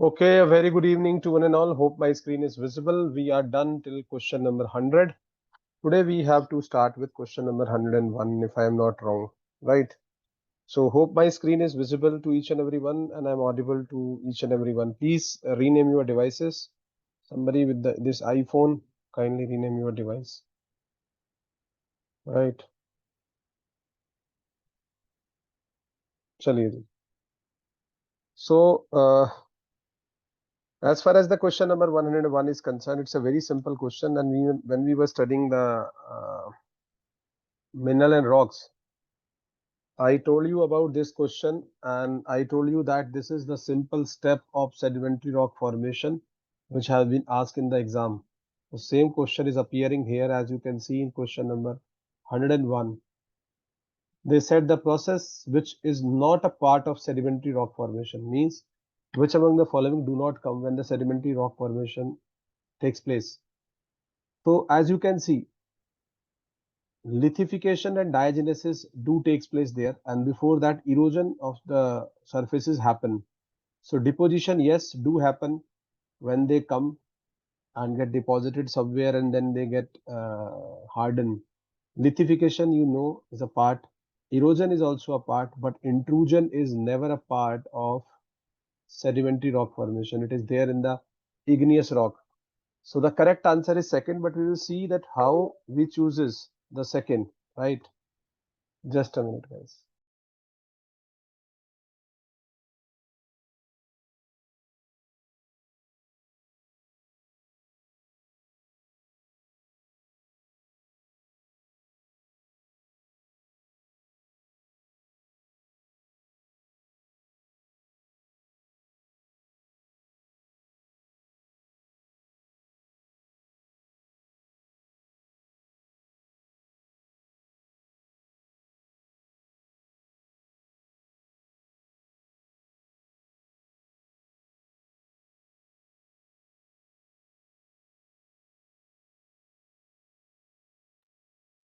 Okay, a very good evening to one and all. Hope my screen is visible. We are done till question number 100. Today we have to start with question number 101, if I am not wrong, right? So hope my screen is visible to each and everyone and I'm audible to each and everyone. Please rename your devices. Somebody with this iPhone, kindly rename your device, right? Chaliye. So, as far as the question number 101 is concerned, it's a very simple question. And when we were studying the mineral and rocks, I told you about this question and I told you that this is the simple step of sedimentary rock formation which have been asked in the exam. The same question is appearing here as you can see in question number 101. They said the process which is not a part of sedimentary rock formation means which among the following do not come when the sedimentary rock formation takes place. So as you can see, lithification and diagenesis do takes place there, and before that erosion of the surfaces happen. So deposition, yes, do happen when they come and get deposited somewhere and then they get hardened. Lithification, you know, is a part. Erosion is also a part, but intrusion is never a part of sedimentary rock formation. It is there in the igneous rock. So the correct answer is second, but we will see that how we chooses the second, right? Just a minute, guys.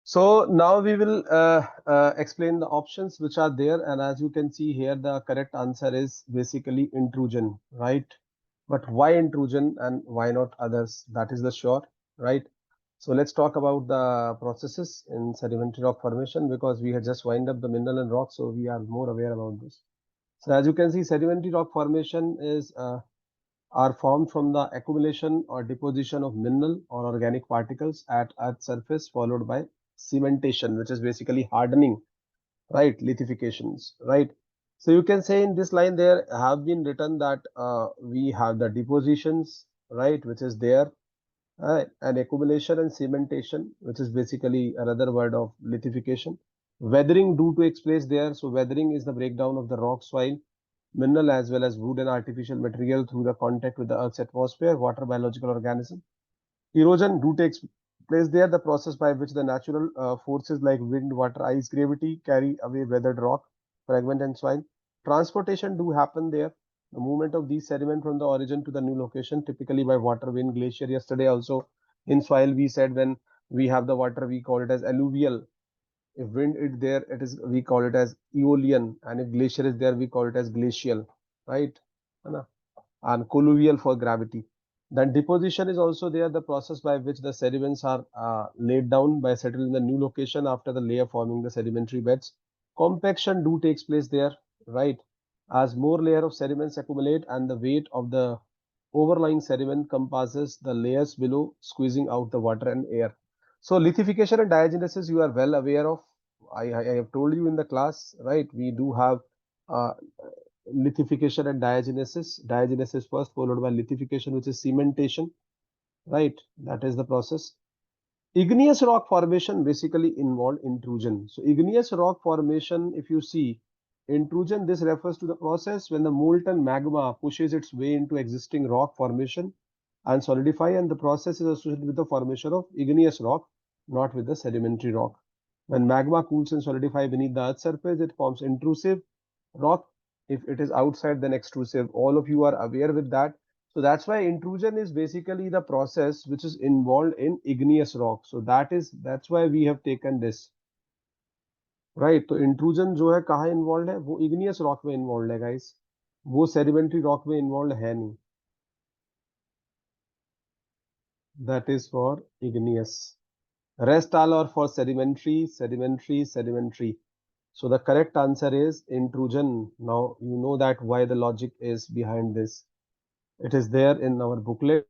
So now we will explain the options which are there, and as you can see here, the correct answer is basically intrusion, right? But why intrusion and why not others? That is the sure, right? So let's talk about the processes in sedimentary rock formation because we had just wind up the mineral and rock, so we are more aware about this. So as you can see, sedimentary rock formation is are formed from the accumulation or deposition of mineral or organic particles at Earth's surface, followed by cementation, which is basically hardening, right? Lithifications, right? So you can say in this line there have been written that we have the depositions, right, which is there, and accumulation and cementation, which is basically another word of lithification. Weathering do take place there. So weathering is the breakdown of the rock, soil, mineral as well as wood and artificial material through the contact with the Earth's atmosphere, water, biological organism. Erosion do takes place there, the process by which the natural forces like wind, water, ice, gravity carry away weathered rock, fragment and soil. Transportation do happen there. The movement of these sediment from the origin to the new location, typically by water, wind, glacier. Yesterday also in soil we said when we have the water, we call it as alluvial. If wind is there, it is we call it as aeolian, and if glacier is there, we call it as glacial, right? And colluvial for gravity. Then deposition is also there, the process by which the sediments are laid down by settling the new location after the layer forming the sedimentary beds. Compaction do takes place there, right? As more layer of sediments accumulate and the weight of the overlying sediment compasses the layers below, squeezing out the water and air. So lithification and diagenesis you are well aware of. I have told you in the class, right? We do have uh, lithification and diagenesis. Diagenesis first, followed by lithification, which is cementation, right? That is the process. Igneous rock formation basically involved intrusion. So igneous rock formation, if you see intrusion, this refers to the process when the molten magma pushes its way into existing rock formation and solidify, and the process is associated with the formation of igneous rock, not with the sedimentary rock. When magma cools and solidify beneath the Earth's surface, it forms intrusive rock. If it is outside, then extrusive. All of you are aware with that. So that's why intrusion is basically the process which is involved in igneous rock. So that's why we have taken this, right? तो intrusion जो है कहाँ involved है, वो igneous rock में involved है, guys. वो sedimentary rock में इन्वॉल्व है नहीं. That is for igneous. Rest all are for sedimentary, sedimentary, sedimentary. So the correct answer is intrusion. Now you know that why the logic is behind this. It is there in our booklet.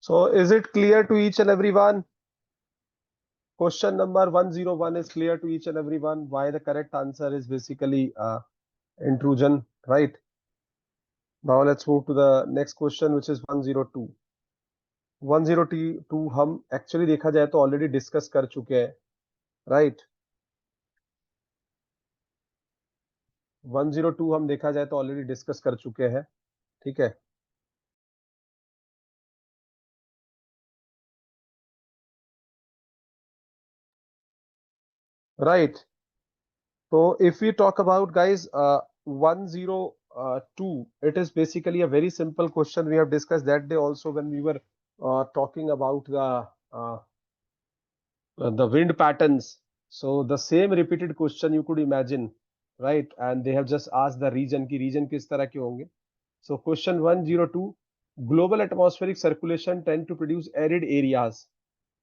So is it clear to each and everyone? Question number 101 is clear to each and everyone why the correct answer is basically intrusion, right? Now let's move to the next question, which is 102. 102 हम actually देखा जाए तो already discuss कर चुके हैं, right? 102 हम देखा जाए तो ऑलरेडी डिस्कस कर चुके हैं, ठीक है? Right. So if we talk about guys 102, it is basically a very simple question we have discussed that day also when we were talking about the wind patterns. So the same repeated question you could imagine, right? And they have just asked the region ki region किस तरह के होंगे. So question 102, global atmospheric circulation tend to produce arid areas.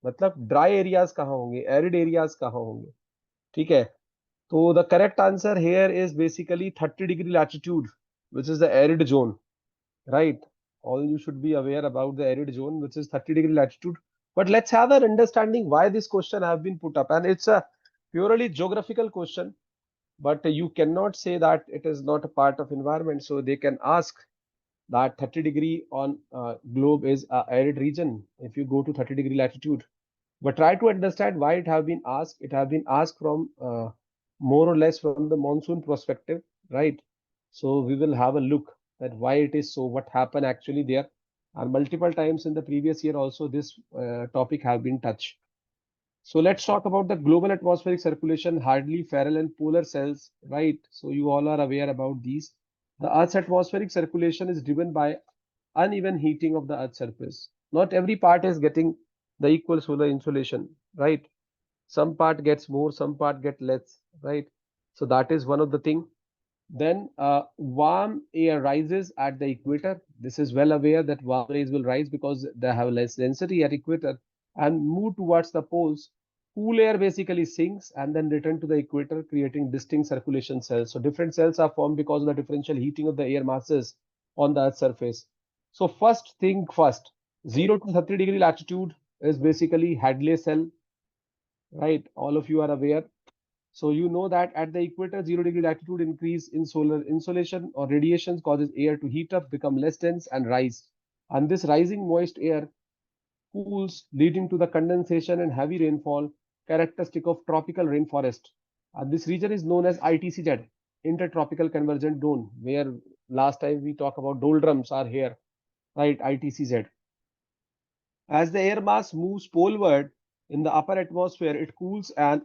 मतलब dry areas कहाँ होंगे, arid areas कहाँ होंगे, ठीक है? So the correct answer here is basically 30-degree latitude, which is the arid zone, right? All you should be aware about the arid zone, which is 30-degree latitude. But let's have an understanding why this question have been put up. And it's a purely geographical question, but you cannot say that it is not a part of environment. So they can ask that 30-degree on globe is a arid region if you go to 30-degree latitude. But try to understand why it have been asked. It have been asked from more or less from the monsoon perspective, right? So we will have a look at why it is so, what happened actually there. And multiple times in the previous year also this topic have been touched. So let's talk about the global atmospheric circulation, Hartley, Farrell and polar cells, right? So you all are aware about these. The Earth's atmospheric circulation is driven by uneven heating of the Earth's surface. Not every part is getting the equal solar insolation, right? Some part gets more, some part get less, right? So that is one of the thing. Then warm air rises at the equator. This is well aware that warm rays will rise because they have less density at equator and move towards the poles. Cool air basically sinks and then return to the equator, creating distinct circulation cells. So different cells are formed because of the differential heating of the air masses on the Earth's surface. So first thing first, 0 to 30-degree latitude is basically Hadley cell, right? All of you are aware. So you know that at the equator, 0-degree latitude, increase in solar insolation or radiation causes air to heat up, become less dense and rise. And this rising moist air cools, leading to the condensation and heavy rainfall characteristic of tropical rainforest. And this region is known as ITCZ, Intertropical Convergent Zone, where last time we talked about doldrums are here, right? ITCZ. As the air mass moves poleward in the upper atmosphere, it cools and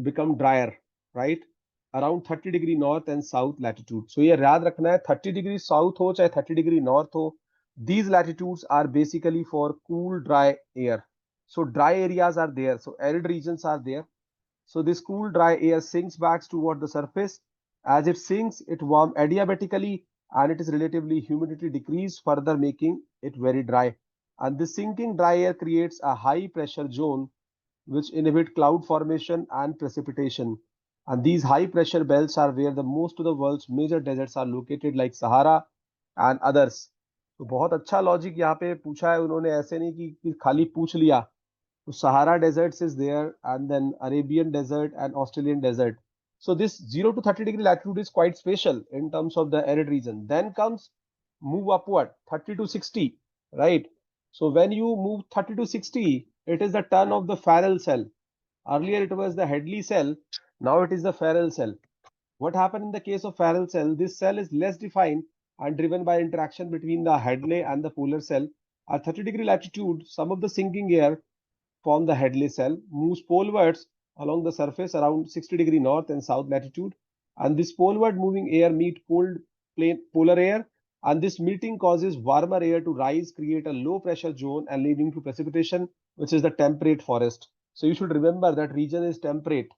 become drier, right? Around 30 degree north and south latitude. So ये याद रखना है, 30 degree south हो चाहे 30 degree north हो, these latitudes are basically for cool dry air. So dry areas are there, so arid regions are there. So this cool dry air sinks back toward the surface. As it sinks, it warms adiabatically, and it is relatively humidity decrease, further making it very dry. And this sinking dry air creates a high pressure zone which inhibit cloud formation and precipitation. And these high pressure belts are where the most of the world's major deserts are located, like Sahara and others. तो बहुत अच्छा logic यहाँ पे पूछा है उन्होंने, ऐसे नहीं कि खाली पूछ लिया. तो Sahara deserts is there, and then Arabian desert and Australian desert. So this 0 to 30 degree latitude is quite special in terms of the arid region. Then comes move upward 30 to 60, right? So when you move 30 to 60, it is the turn of the Farrell cell. Earlier it was the Hadley cell, now it is the Farrell cell. What happened in the case of Farrell cell? This cell is less defined and driven by interaction between the Hadley and the polar cell. At 30 degree latitude, some of the sinking air from the Hadley cell moves polewards along the surface around 60 degree north and south latitude, and this poleward moving air meet cold polar air, and this meeting causes warmer air to rise, create a low pressure zone, and leading to precipitation, which is the temperate forest. So you should remember that region is temperate,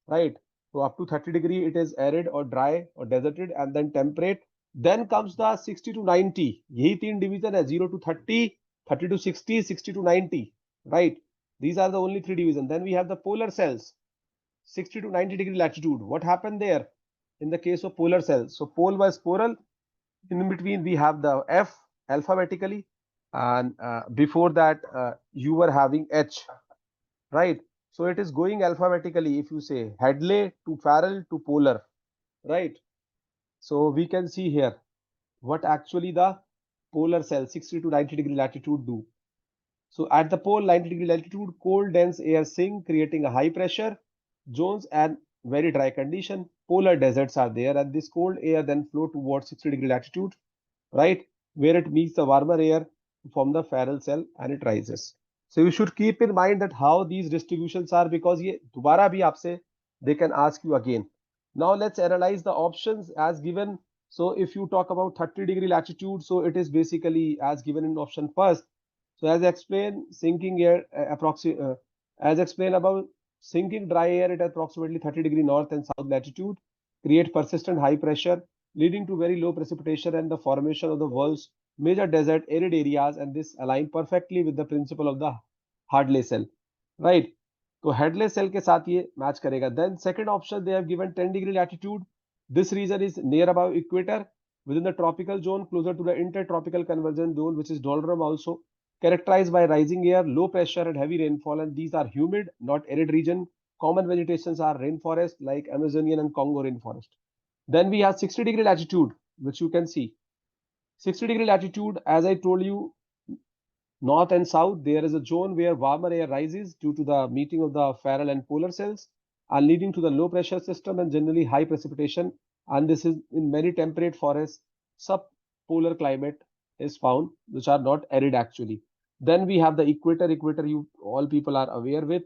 right? So up to 30 degree it is arid or dry or deserted, and then temperate. Then comes the 60 to 90. यही तीन division है, 0 to 30, 30 to 60, 60 to 90, right? These are the only three divisions. Then we have the polar cells, 60 to 90 degree latitude. What happened there in the case of polar cells? So pole was polar. In between we have the F alphabetically, and before that you were having H, right? So it is going alphabetically. If you say Hadley to Farrell to polar, right? So we can see here what actually the polar cell 60 to 90 degree latitude do. So at the pole 90 degree latitude, cold dense air sink, creating a high pressure zones and very dry condition. Polar deserts are there, and this cold air then flow towards 60 degree latitude, right, where it meets the warmer air from the Farrell cell and it rises. So you should keep in mind that how these distributions are, because ये दोबारा भी आपसे they can ask you again. Now let's analyze the options as given. So if you talk about 30 degree latitude, so it is basically as given in option first. So as explained, sinking air as explained above, sinking dry air at approximately 30 degree north and south latitude create persistent high pressure, leading to very low precipitation and the formation of the world's major desert arid areas, and this align perfectly with the principle of the Hadley cell, right? तो Hadley cell के साथ ये match करेगा. Then second option they have given 10 degree latitude. This region is near above equator within the tropical zone closer to the intertropical convergence zone, which is doldrum also, characterized by rising air, low pressure and heavy rainfall, and these are humid, not arid region. Common vegetations are rainforest like Amazonian and Congo rainforest. Then we have 60 degree latitude, which you can see. 60 degree latitude, as I told you, north and south, there is a zone where warmer air rises due to the meeting of the Farrell and polar cells, and leading to the low pressure system and generally high precipitation. And this is in many temperate forests, subpolar climate is found, which are not arid actually. Then we have the equator. Equator, you all people are aware with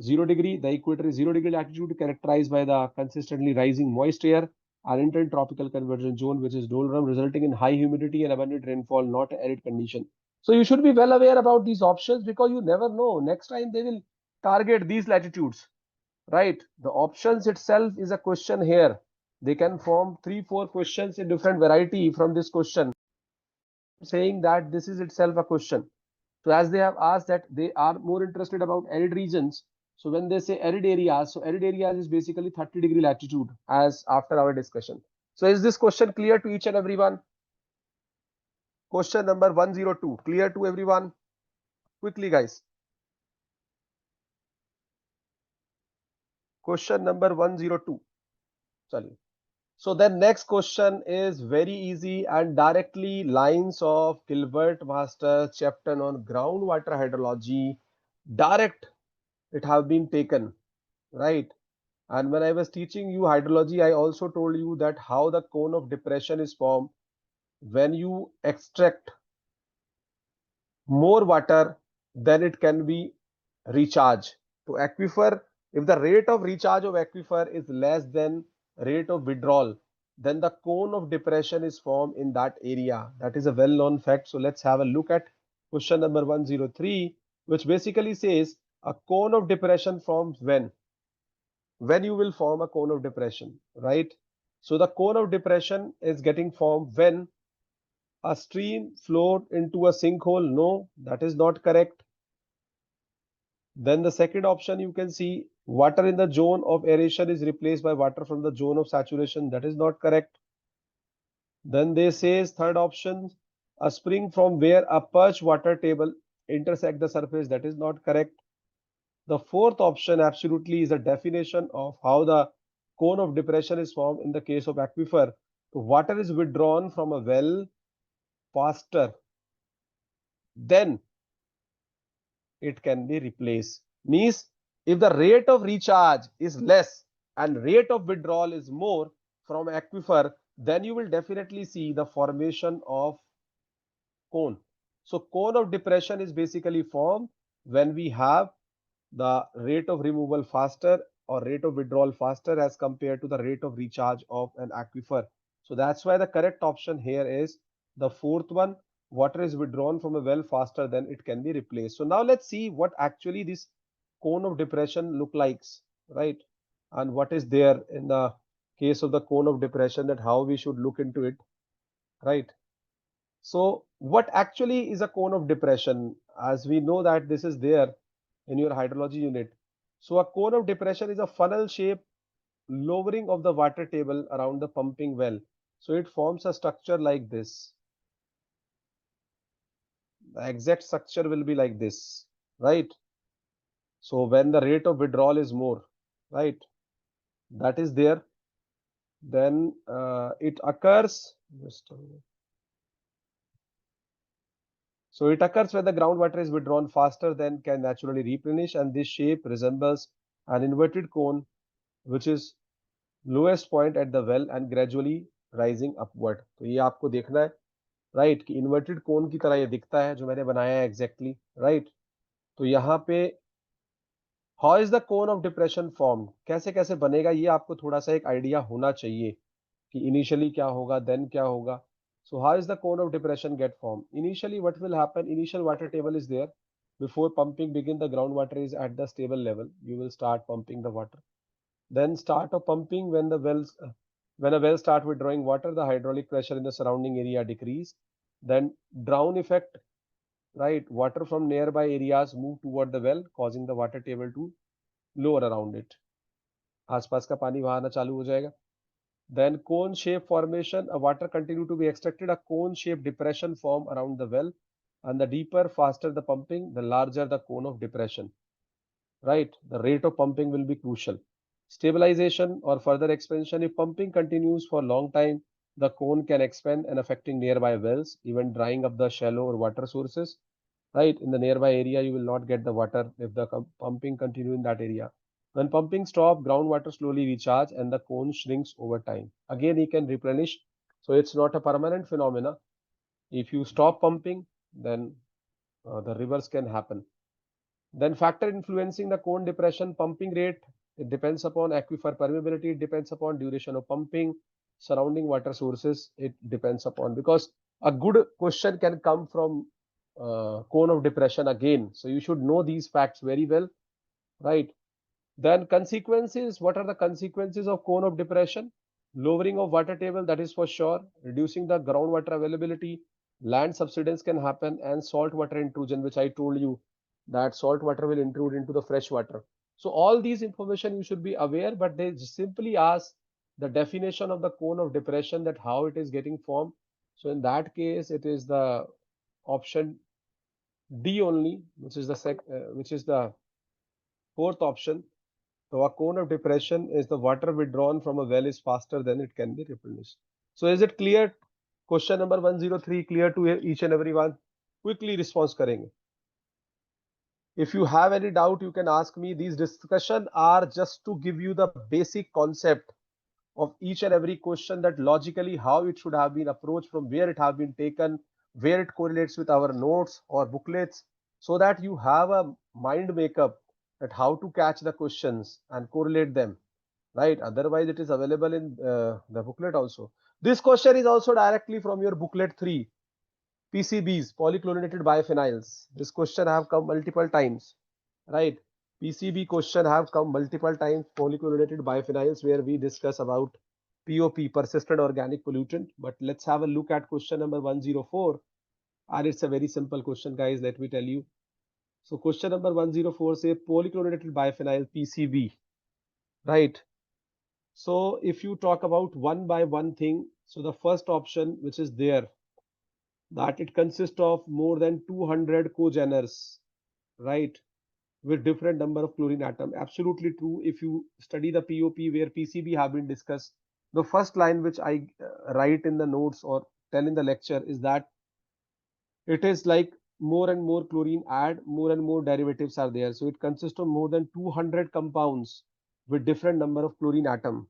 0 degree. The equator is 0 degree latitude, characterized by the consistently rising moist air, and intertropical convergence zone, which is doldrum, resulting in high humidity and abundant rainfall, not arid condition. So you should be well aware about these options, because you never know. Next time they will target these latitudes, right? The options itself is a question here. They can form 3-4 questions in different variety from this question, saying that this is itself a question. So as they have asked that they are more interested about arid regions. So when they say arid areas, so arid areas is basically 30 degree latitude as after our discussion. So is this question clear to each and everyone? Question number 102, clear to everyone? Quickly guys. Question number 102. Chaliye. So then next question is very easy and directly lines of Gilbert Master's chapter on groundwater hydrology. Direct it have been taken, right? And when I was teaching you hydrology, I also told you that how the cone of depression is formed when you extract more water than it can be recharged. So aquifer, if the rate of recharge of aquifer is less than rate of withdrawal, then the cone of depression is formed in that area. That is a well-known fact. So let's have a look at question number 103, which basically says a cone of depression forms when you will form a cone of depression, right? So the cone of depression is getting formed when a stream flowed into a sinkhole. No, that is not correct. Then the second option, you can see water in the zone of aeration is replaced by water from the zone of saturation. That is not correct. Then they says third option, a spring from where a perched water table intersect the surface. That is not correct. The fourth option absolutely is a definition of how the cone of depression is formed in the case of aquifer. So water is withdrawn from a well faster than it can be replaced. Means if the rate of recharge is less and rate of withdrawal is more from aquifer, then you will definitely see the formation of cone. So cone of depression is basically formed when we have the rate of removal faster or rate of withdrawal faster as compared to the rate of recharge of an aquifer. So that's why the correct option here is the fourth one. Water is withdrawn from a well faster than it can be replaced. So now let's see what actually this cone of depression look likes, right? And what is there in the case of the cone of depression, that how we should look into it, right? So what actually is a cone of depression? As we know that this is there in your hydrology unit. So a cone of depression is a funnel shape lowering of the water table around the pumping well. So it forms a structure like this. The exact structure will be like this, right? So when the rate of withdrawal is more, right, that is there, then it occurs. So it occurs when the groundwater is withdrawn faster than can naturally replenish, and this shape resembles an inverted cone, which is lowest point at the well and gradually rising upward. तो ये आपको देखना है, right, कि inverted कोन की तरह ये दिखता है जो मैंने बनाया है एग्जैक्टली, राइट. तो यहाँ पे how is the cone of depression form, कैसे कैसे बनेगा, ये आपको थोड़ा सा एक आइडिया होना चाहिए कि इनिशियली क्या होगा, देन क्या होगा. So how is the cone of depression get formed? Initially, what will happen? Initial water table is there. Before pumping begin, the groundwater is at the stable level. You will start pumping the water. Then start of pumping when a well start withdrawing water, the hydraulic pressure in the surrounding area decrease. Then drown effect, right? Water from nearby areas move toward the well, causing the water table to lower around it. आसपास का पानी वहां आना चालू हो जाएगा. Then cone shape formation, a water continue to be extracted, a cone shape depression form around the well, and the deeper, faster the pumping, the larger the cone of depression, right? The rate of pumping will be crucial. Stabilization or further expansion, if pumping continues for a long time, the cone can expand and affecting nearby wells, even drying up the shallow or water sources, right? In the nearby area, you will not get the water if the pumping continue in that area. When pumping stop, groundwater slowly recharge and the cone shrinks over time. Again, he can replenish. So it's not a permanent phenomena. If you stop pumping, then the reverse can happen. Then factor influencing the cone depression, pumping rate, it depends upon aquifer permeability, it depends upon duration of pumping, surrounding water sources, it depends upon, because a good question can come from cone of depression again. So you should know these facts very well, right? Then consequences, what are the consequences of cone of depression? Lowering of water table, that is for sure. Reducing the groundwater availability, land subsidence can happen, and salt water intrusion, which I told you that salt water will intrude into the fresh water. So all these information you should be aware, but they simply ask the definition of the cone of depression, that how it is getting formed. So in that case, it is the option D only, which is the fourth option. So a cone of depression is the water withdrawn from a well is faster than it can be replenished. So is it clear? Question number 103 clear to each and everyone? Quickly response करेंगे. If you have any doubt, you can ask me. These discussion are just to give you the basic concept of each and every question, that logically how it should have been approached, from where it have been taken, where it correlates with our notes or booklets, so that you have a mind makeup that how to catch the questions and correlate them, right? Otherwise, it is available in the booklet also. This question is also directly from your booklet 3, PCBs, polychlorinated biphenyls. This question have come multiple times, right? PCB question have come multiple times, polychlorinated biphenyls, where we discuss about POP, persistent organic pollutant. But let's have a look at question number 104. And it's a very simple question, guys. Let me tell you. So question number 104 say polychlorinated biphenyl PCB, right? So if you talk about one by one thing, so the first option which is there, that it consists of more than 200 cogeners, right, with different number of chlorine atom. Absolutely true. If you study the POP where PCB have been discussed, the first line which I write in the notes or tell in the lecture is that it is like more and more chlorine add, more and more derivatives are there. So it consists of more than 200 compounds with different number of chlorine atom,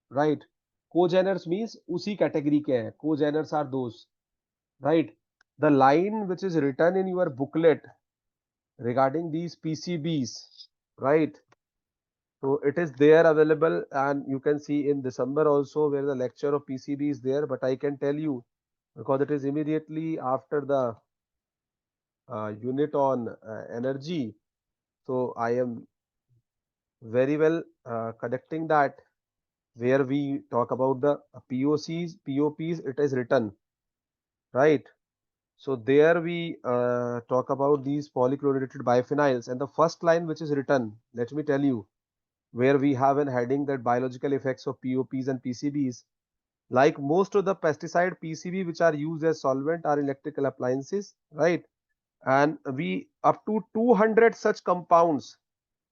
right? Cogeners means उसी category के हैं. Cogeners are those, right? The line which is written in your booklet regarding these PCBs, right? So it is there available, and you can see in December also where the lecture of PCB is there. But I can tell you because it is immediately after the unit on energy. So I am very well connecting that where we talk about the POCs, POPs, it is written, right? So there we talk about these polychlorinated biphenyls, and the first line which is written, let me tell you, where we have an heading that biological effects of POPs and PCBs. Like most of the pesticide PCB which are used as solvent are electrical appliances, right? And we up to 200 such compounds.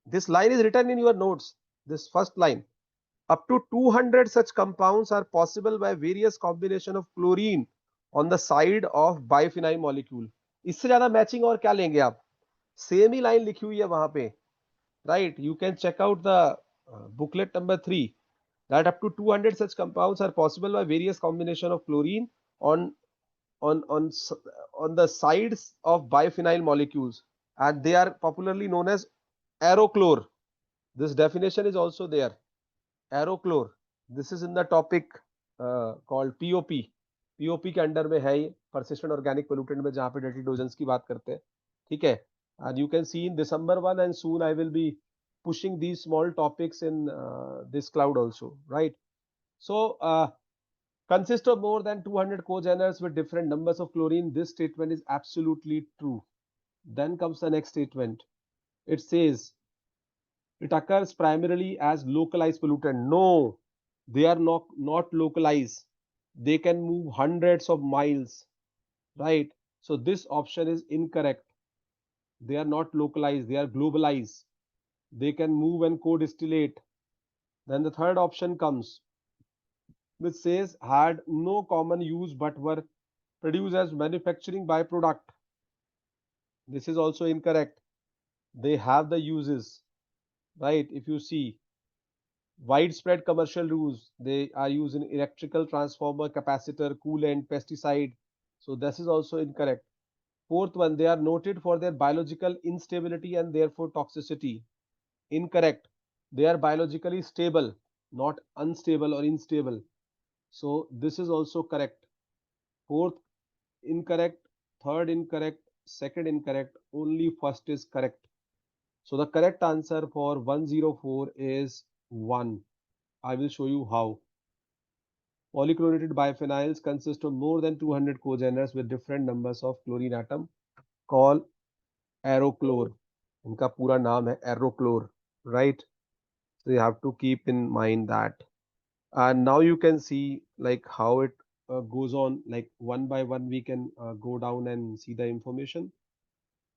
This line is written in your notes. This first line. Up to 200 such compounds are possible by various combination of chlorine on the side of biphenyl molecule. इससे ज्यादा matching और क्या लेंगे आप? Same ही line लिखी हुई है वहां पे, right? You can check out the booklet number 3 that up to 200 such compounds are possible by various combination of chlorine on on on on the sides of biphenyl molecules, and they are popularly known as aerochlor. This definition is also there. Aerochlor. This is in the topic called POP. POP के under में है ये persistent organic pollutant में जहाँ पे dirty dosens की बात करते हैं, ठीक है? And you can see in December 1 and soon I will be pushing these small topics in this cloud also, right? So consist of more than 200 cogeners with different numbers of chlorine. This statement is absolutely true. Then comes the next statement. It says it occurs primarily as localized pollutant. No, they are not localized. They can move hundreds of miles, right? So this option is incorrect. They are not localized, they are globalized. They can move and co-distillate. Then the third option comes, which says had no common use but were produced as manufacturing byproduct. This is also incorrect. They have the uses, right? If you see widespread commercial use, they are used in electrical transformer, capacitor, coolant, pesticide. So this is also incorrect. Fourth one, they are noted for their biological instability and therefore toxicity. Incorrect. They are biologically stable, not unstable or unstable. So this is also correct. Fourth incorrect, third incorrect, second incorrect, only first is correct. So the correct answer for 104 is 1. I will show you how. Polychlorinated biphenyls consist of more than 200 cogeners with different numbers of chlorine atom called aerochlor. इनका पूरा नाम है aerochlor, right? So you have to keep in mind that. And now you can see like how it goes on, like one by one we can go down and see the information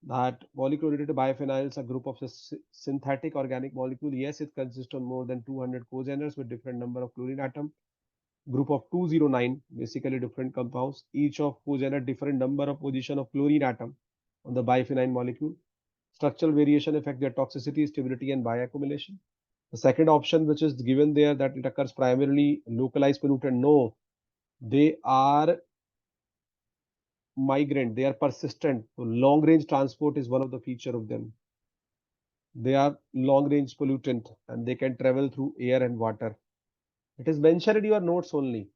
that polychlorinated biphenyls, a group of synthetic organic molecule. Yes, it consists of more than 200 cogeners with different number of chlorine atom. Group of 209, basically different compounds, each of cogener different number of position of chlorine atom on the biphenyl molecule. Structural variation affect their toxicity, stability, and bioaccumulation. The second option, which is given there, that it occurs primarily localized pollutant. No, they are migrant, they are persistent. So long range transport is one of the feature of them. They are long range pollutant and they can travel through air and water. It is mentioned in your notes only.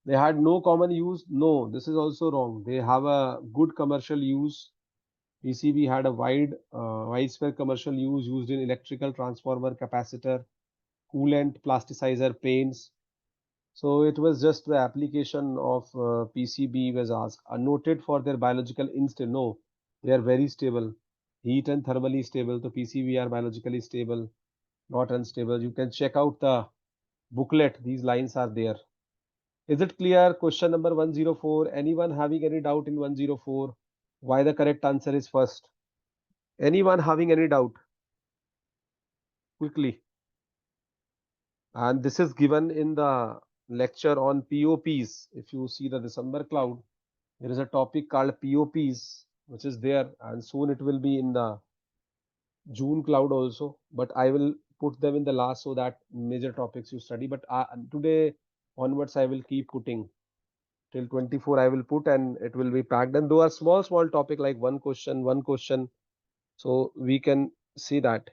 They had no common use. No, this is also wrong. They have a good commercial use. PCB had a widespread commercial use used in electrical transformer, capacitor, coolant, plasticizer, paints. So it was just the application of PCB was asked. Are noted for their biological instinct. No, they are very stable. Heat and thermally stable. So PCB are biologically stable, not unstable. You can check out the booklet. These lines are there. Is it clear? Question number 104. Anyone having any doubt in 104? Why the correct answer is first? Anyone having any doubt? Quickly. And this is given in the lecture on POPs. If you see the December cloud, there is a topic called POPs, which is there, and soon it will be in the June cloud also. But I will put them in the last so that major topics you study. But today onwards, I will keep putting till 24. I will put and it will be packed. And though are small topic like one question, so we can see that.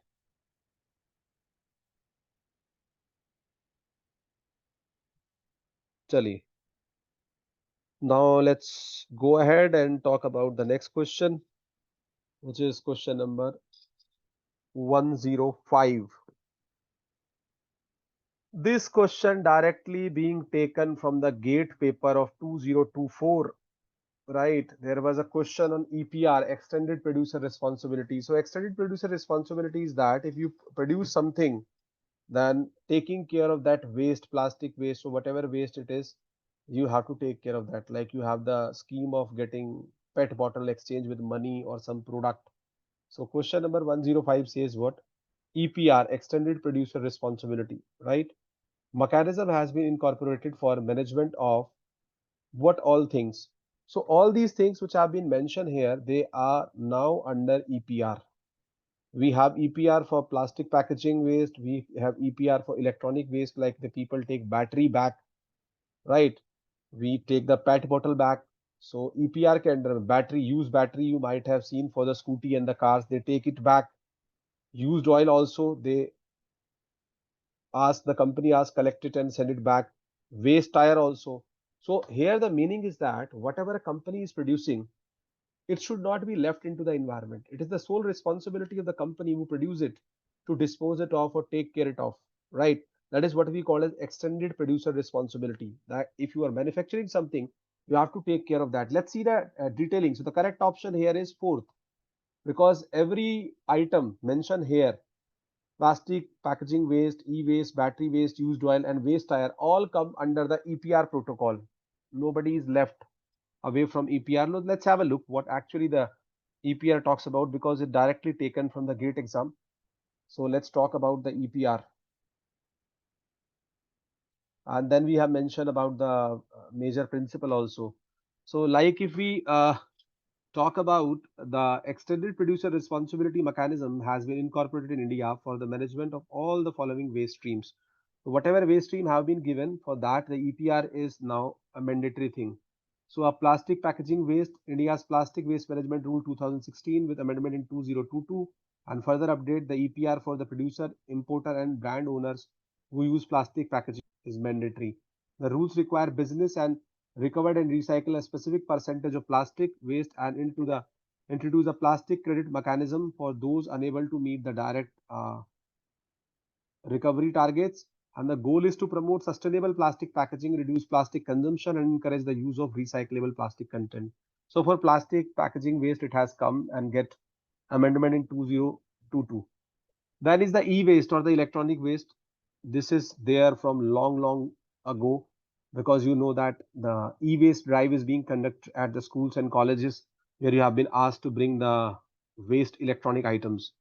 Chali. Now let's go ahead and talk about the next question, which is question number 105. This question directly being taken from the GATE paper of 2024, right? There was a question on EPR, extended producer responsibility. So extended producer responsibility is that if you produce something, then taking care of that waste, plastic waste or whatever waste it is, you have to take care of that. Like you have the scheme of getting PET bottle exchange with money or some product. So question number 105 says what? EPR, extended producer responsibility, right? Mechanism has been incorporated for management of what all things. So all these things which have been mentioned here, they are now under EPR. We have EPR for plastic packaging waste. We have EPR for electronic waste, like the people take battery back, right? We take the PET bottle back. So EPR can battery, used battery you might have seen for the scooty and the cars, they take it back. Used oil also, they the company asks collect it and send it back. Waste tire also. So here the meaning is that whatever a company is producing, it should not be left into the environment. It is the sole responsibility of the company who produce it to dispose it off or take care it of, right? That is what we call as extended producer responsibility. That if you are manufacturing something, you have to take care of that. Let's see the detailing. So the correct option here is fourth, because every item mentioned here, plastic, packaging waste, e-waste, battery waste, used oil, and waste tire all come under the EPR protocol. Nobody is left away from EPR. Let's have a look what actually the EPR talks about, because it directly taken from the GATE exam. So let's talk about the EPR. And then we have mentioned about the major principle also. So like if we talk about the extended producer responsibility mechanism has been incorporated in India for the management of all the following waste streams. So whatever waste stream have been given for that, the EPR is now a mandatory thing. So a plastic packaging waste, India's Plastic Waste Management Rule 2016 with amendment in 2022, and further update the EPR for the producer, importer and brand owners who use plastic packaging is mandatory. The rules require business and recovered and recycle a specific percentage of plastic waste and introduce a plastic credit mechanism for those unable to meet the direct recovery targets. And the goal is to promote sustainable plastic packaging, reduce plastic consumption, and encourage the use of recyclable plastic content. So for plastic packaging waste, it has come and get amendment in 2022. Then is the e-waste or the electronic waste. This is there from long ago, because you know that the e-waste drive is being conducted at the schools and colleges, where you have been asked to bring the waste electronic items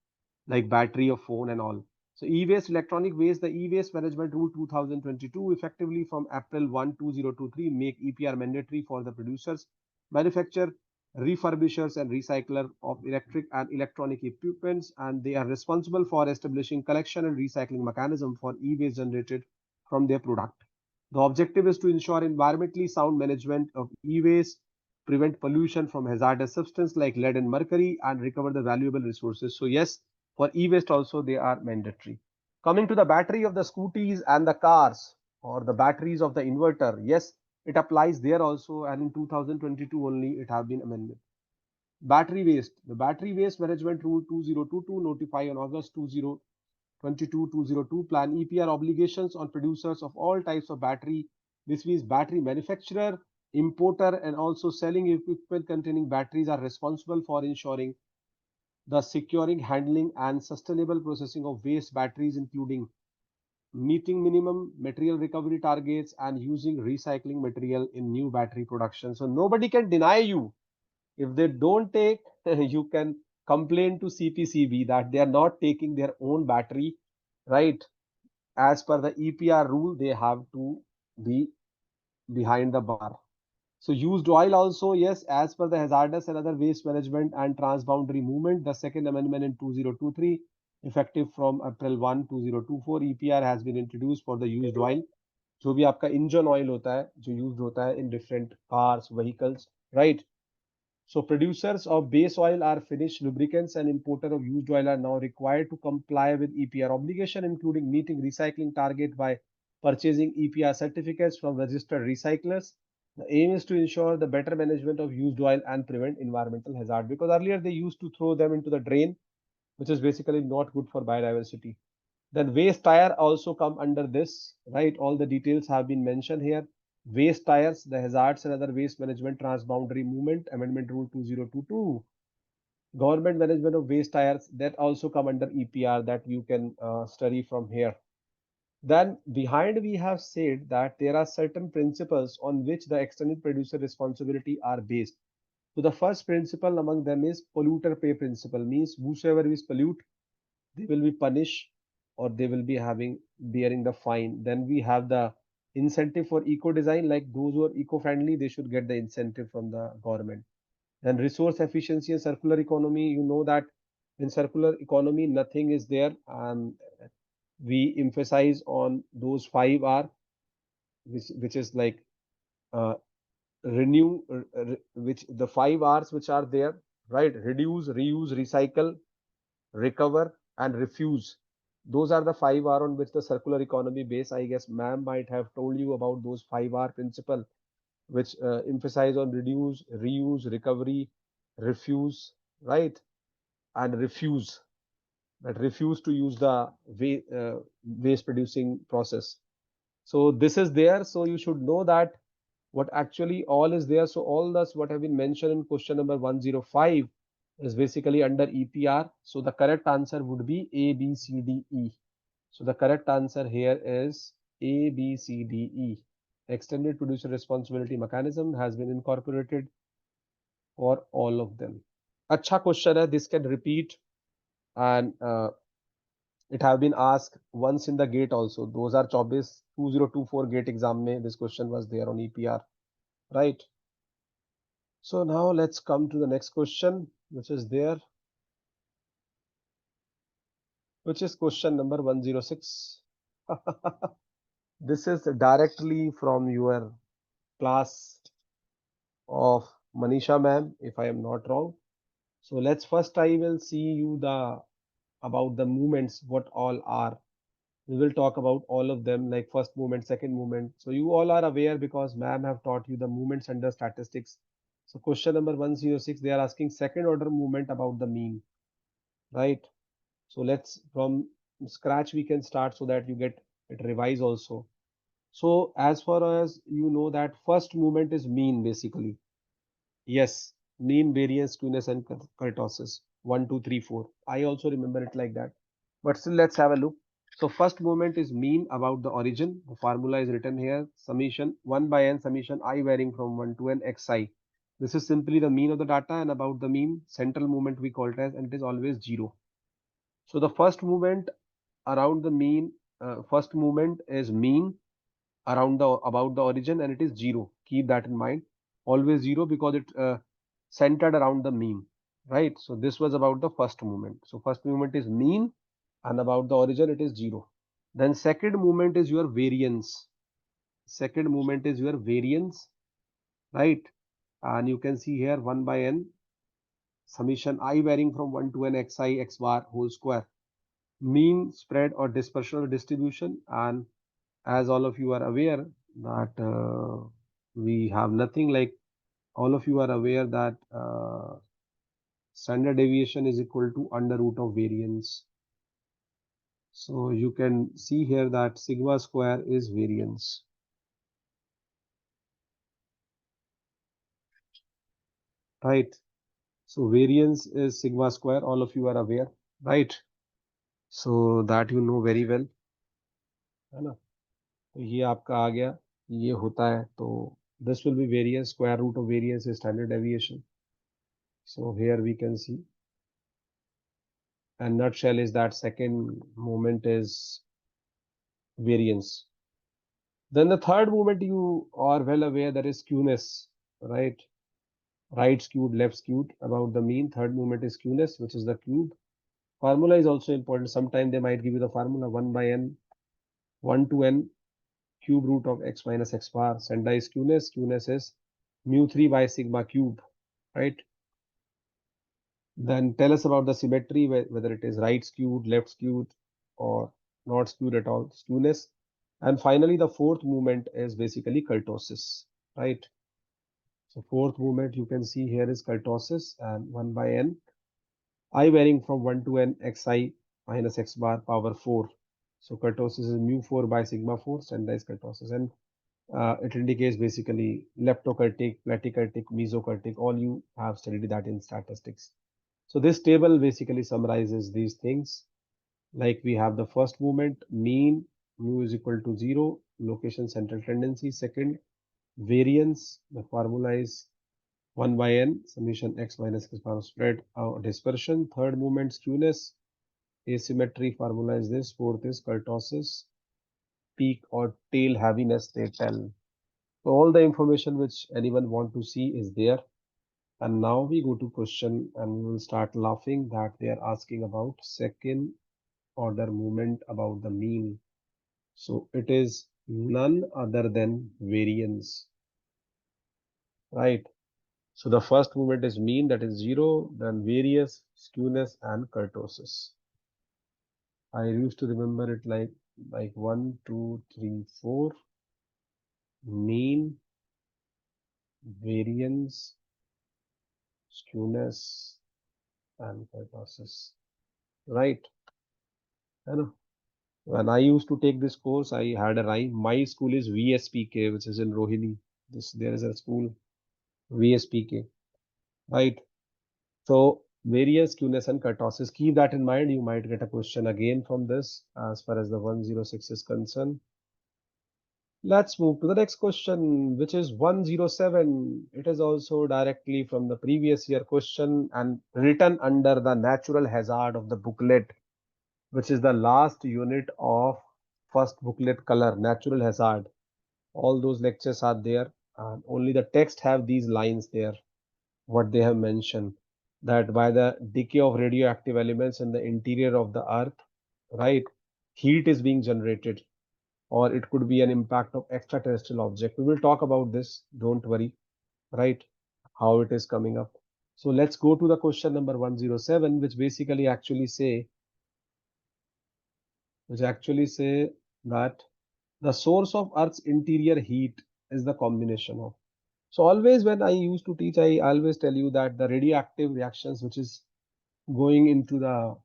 like battery or phone and all. So e-waste, electronic waste, the e-waste management rule 2022 effectively from April 1, 2023 make EPR mandatory for the producers, manufacturer, refurbishers and recycler of electric and electronic equipments, and they are responsible for establishing collection and recycling mechanism for e-waste generated from their product. The objective is to ensure environmentally sound management of e-waste, prevent pollution from hazardous substances like lead and mercury, and recover the valuable resources. So yes, For e-waste also they are mandatory. Coming to the battery of the scooties and the cars, or the batteries of the inverter, yes, it applies there also, and in 2022 only it have been amended. Battery waste. The Battery Waste Management Rule 2022 notify on August 2022 plan EPR obligations on producers of all types of battery. This means battery manufacturer, importer, and also selling equipment containing batteries are responsible for ensuring the securing, handling, and sustainable processing of waste batteries, including meeting minimum material recovery targets and using recycling material in new battery production. So nobody can deny you. If they don't take, you can complain to CPCB that they are not taking their own battery, right? As per the EPR rule, they have to be behind the bar. So used oil also, yes, as per the hazardous and other waste management and transboundary movement, the second amendment in 2023, effective from April 1, 2024, EPR has been introduced for the used oil. जो भी आपका engine oil होता है जो use होता है in different cars, vehicles, right? So producers of base oil are finished lubricants and importer of used oil are now required to comply with EPR obligation, including meeting recycling target by purchasing EPR certificates from registered recyclers. The aim is to ensure the better management of used oil and prevent environmental hazard, because earlier they used to throw them into the drain, which is basically not good for biodiversity. Then waste tire also come under this, right? All the details have been mentioned here. Waste tires, the hazards and other waste management transboundary movement, Amendment Rule 2022. Government management of waste tires, that also come under EPR, that you can study from here. Then behind we have said that there are certain principles on which the extended producer responsibility are based. So the first principle among them is polluter pay principle, means whosoever is pollute, they will be punished or they will be having bearing the fine. Then we have the incentive for eco design, like those who are eco friendly, they should get the incentive from the government. Then resource efficiency and circular economy, you know that in circular economy nothing is there, and we emphasize on those 5R, which is like uh, renew, which the 5Rs which are there, right? Reduce, reuse, recycle, recover, and refuse. Those are the 5R on which the circular economy base. I guess ma'am might have told you about those 5R principle, which emphasize on reduce, reuse, recovery, refuse, right? And refuse, that refuse to use the waste producing process. So this is there. So you should know that what actually all is there. So all this what have been mentioned in question number 105 is basically under EPR. So the correct answer would be A, B, C, D, E. So the correct answer here is A, B, C, D, E. Extended producer responsibility mechanism has been incorporated for all of them. अच्छा question है, this can repeat, and it have been asked once in the gate also. Those are 2024 gate exam mein this question was there on EPR, right? So now let's come to the next question, which is there, which is question number 106. This is directly from your class of Manisha ma'am, if I am not wrong. So let's first I will see you the about the movements, what all are. We will talk about all of them, like first movement, second movement. So you all are aware because ma'am have taught you the movements under statistics. So question number 106, they are asking second order movement about the mean, right? So let's from scratch we can start so that you get it revise also. So as far as you know that first movement is mean basically. Yes, mean, variance, skewness, and kurtosis. 1, 2, 3, 4. I also remember it like that. But still, let's have a look. So first movement is mean about the origin. The formula is written here. Summation 1 by n summation I varying from 1 to n xi. This is simply the mean of the data, and about the mean central movement we call it as, and it is always 0. So the first movement around the mean, first movement is mean around the about the origin, and it is 0. Keep that in mind. Always 0 because it centered around the mean, right? So this was about the first movement. So first movement is mean, and about the origin it is 0. Then second movement is your variance. Second movement is your variance, right? And you can see here 1 by n summation I varying from 1 to n xi x bar whole square. mean, spread, or dispersion or distribution. And as all of you are aware that we have nothing like, all of you are aware that standard deviation is equal to under root of variance. So you can see here that sigma square is variance. Right. So variance is sigma square, all of you are aware, right? So that you know very well, है ना? तो ये आपका आ गया, ये होता है, तो this will be variance, square root of variance is standard deviation. So here we can see, and nutshell is that second moment is variance. Then the third moment you are well aware, that is skewness, right? Right skewed, left skewed about the mean. Third moment is skewness, which is the cube. Formula is also important. Sometimes they might give you the formula 1 by n, 1 to n cube root of x minus x bar. Sendai skewness. Skewness is mu 3 by sigma cube, right? Then tell us about the symmetry, whether it is right skewed, left skewed, or not skewed at all. Skewness. And finally, the fourth movement is basically kurtosis, right? So fourth movement you can see here is kurtosis, and 1 by n, I varying from 1 to n xi minus x bar power 4. So kurtosis is mu 4 by sigma 4, standardized kurtosis, and it indicates basically leptokurtic, platykurtic, mesokurtic. All you have studied that in statistics. So this table basically summarizes these things. Like we have the first movement, mean, mu is equal to 0, location central tendency. Second, variance, the formula is 1 by n summation x minus x bar spread dispersion. Third movement, skewness, asymmetry, formula is this. Fourth is kurtosis, peak or tail heaviness, they tell. So all the information which anyone want to see is there. And now we go to question, and we will start laughing that they are asking about second order movement about the mean. So it is none other than variance, right? So the first movement is mean, that is 0, then variance, skewness, and kurtosis. I used to remember it like 1, 2, 3, 4, mean, variance, skewness, and kurtosis, right? I know. When I used to take this course, I had a rhyme. My school is VSPK, which is in Rohini. There is a school, VSPK, right? So variance, skewness, and kurtosis. Keep that in mind. You might get a question again from this as far as the 106 is concerned. Let's move to the next question, which is 107. It is also directly from the previous year question and written under the natural hazard of the booklet, which is the last unit of first booklet color, natural hazard. All those lectures are there, and only the text have these lines there, what they have mentioned, that by the decay of radioactive elements in the interior of the earth, right, heat is being generated, or it could be an impact of extraterrestrial object. We will talk about this, don't worry, right, how it is coming up. So let's go to the question number 107, which basically actually say that the source of Earth's interior heat is the combination of. So always when I used to teach, I always tell you that the radioactive reactions which is going into the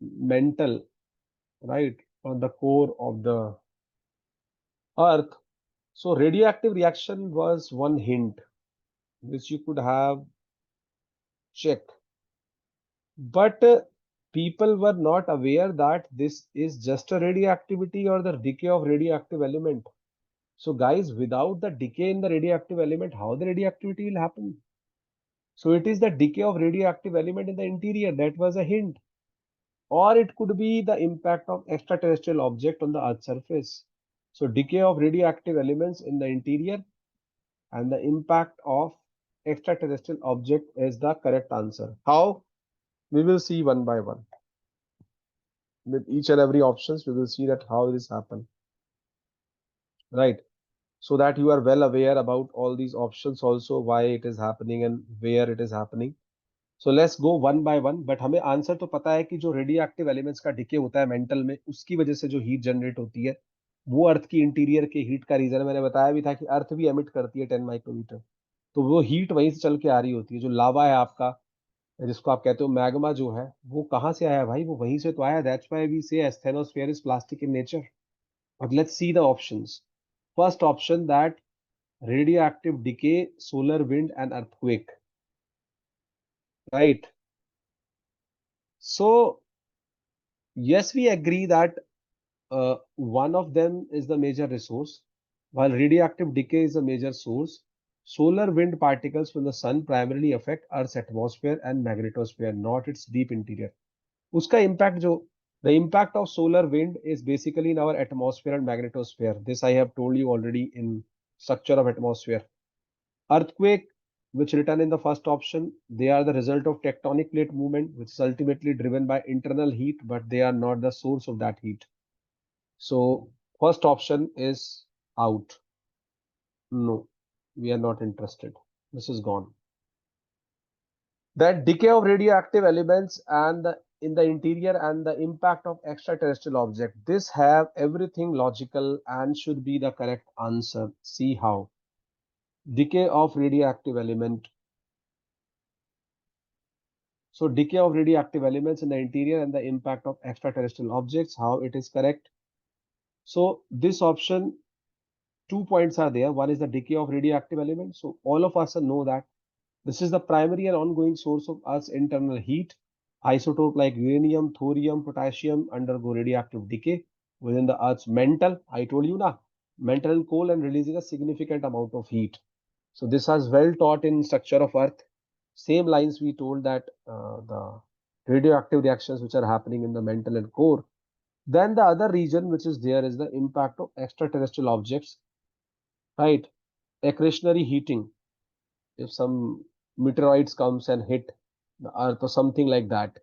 mantle, right, on the core of the Earth. So radioactive reaction was one hint which you could have checked. But people were not aware that this is just a radioactivity or the decay of radioactive element. So guys, without the decay in the radioactive element, how the radioactivity will happen? So it is the decay of radioactive element in the interior. That was a hint. Or it could be the impact of extraterrestrial object on the Earth's surface. So decay of radioactive elements in the interior and the impact of extraterrestrial object is the correct answer. How? We will see one by one. With each and every options, we will see that how this happen. Right. So that you are well aware about all these options also, why it is happening and where it is happening. So let's go one by one, but हमें answer तो पता है कि जो radio active elements का decay होता है mental में, उसकी वजह से जो हीट जनरेट होती है वो अर्थ की इंटीरियर के हीट का रीजन है। मैंने बताया भी था कि अर्थ भी एमिट करती है 10 माइक्रोमीटर, तो वो हीट वहीं से चल के आ रही होती है। जो लावा है आपका, जिसको आप कहते हो मैग्मा जो है, वो कहाँ से आया भाई? वो वहीं से तो आया। दैट्स व्हाई वी से asthenosphere is plastic in nature. But let's see the options. First option, that radioactive decay, solar wind and earthquake, right? So yes, we agree that one of them is the major resource, while radioactive decay is a major source. Solar wind particles from the sun primarily affect Earth's atmosphere and magnetosphere, not its deep interior. Uska impact jo, the impact of solar wind is basically in our atmosphere and magnetosphere. This I have told you already in structure of atmosphere. Earthquake, which written in the first option, they are the result of tectonic plate movement, which is ultimately driven by internal heat, but they are not the source of that heat. So first option is out. No, we are not interested. This is gone. That decay of radioactive elements and in the interior and the impact of extraterrestrial object. This have everything logical and should be the correct answer. See how. Decay of radioactive element. So decay of radioactive elements in the interior and the impact of extraterrestrial objects, how it is correct. So this option, 2 points are there. One is the decay of radioactive elements. So all of us know that this is the primary and ongoing source of Earth's internal heat. Isotope like uranium, thorium, potassium undergo radioactive decay within the Earth's mantle. I told you na, mantle and coal, and releasing a significant amount of heat. So this was well taught in structure of Earth. Same lines we told that the radioactive reactions which are happening in the mantle and core. Then the other region which is there is the impact of extraterrestrial objects, right? Accretionary heating. If some meteoroids comes and hit the Earth or something like that